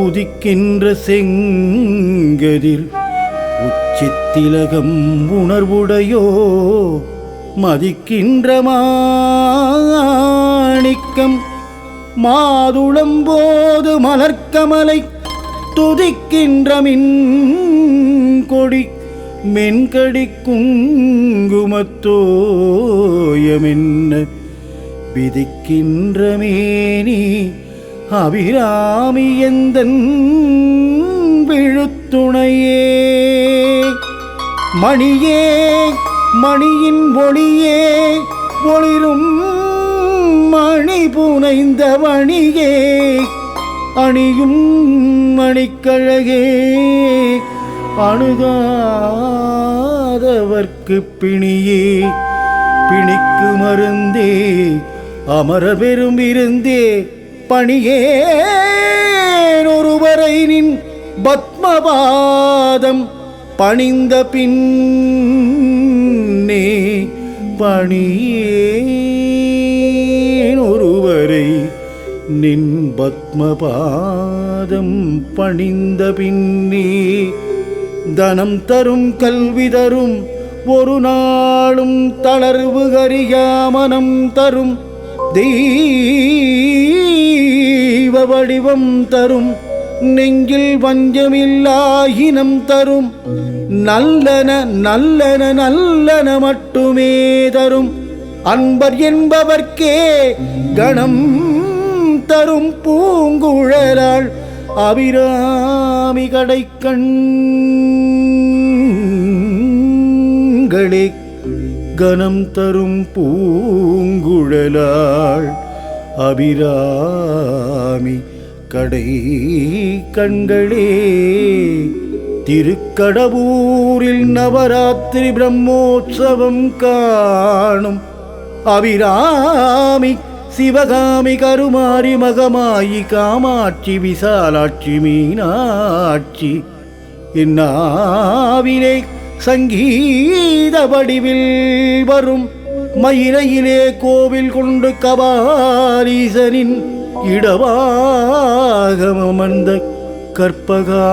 உதிக்கின்ற செங்கதிர் உச்சித்திலகம் உணர்வுடையோ மதிக்கின்ற மாணிக்கம் மாதுளம்போது மலர்க்கமலை துதிக்கின்ற மின்கொடி மென்கடி குங்குமத்தோயமென்ன விதிக்கின்ற மேனி அபிராமி எந்தன் விழுத்துணையே மணியே மணியின் ஒளியே ஒளிரும் மணி புனைந்த மணியே அணியும் மணிக்கழகே அணுகாதவர்க்கு பிணியே பிணிக்கு மருந்தே அமர பெரும் இருந்தே பணியேன் ஒருவரை நின் பத்மபாதம் பணிந்த பின்னே பணியேன் ஒருவரை நின் பத்மபாதம் பணிந்த பின்னே தனம் தரும் கல்வி தரும் ஒரு நாளும் தளர்வு கரியாமனம் தரும் தெய்வ வடிவம் தரும் நெஞ்சில் வஞ்சமில்லாயினம் தரும் நல்லன நல்லன நல்லன மட்டுமே தரும் அன்பர் என்பவர்க்கே கணம் தரும் பூங்குழலாள் அபிராமி கடைக்கண்களே கணம் தரும் பூங்குழலாள் அபிராமி கடை கண்களே. திருக்கடவூரில் நவராத்திரி பிரம்மோற்சவம் காணும் அபிராமி சிவகாமி கருமாரி மகமாயி காமாட்சி விசாலாட்சி மீனாட்சி இந்நாவிலே சங்கீத வடிவில் வரும் மயிலையிலே கோவில் கொண்டு கபாலீசனின் இடவாகமர்ந்த கற்பகா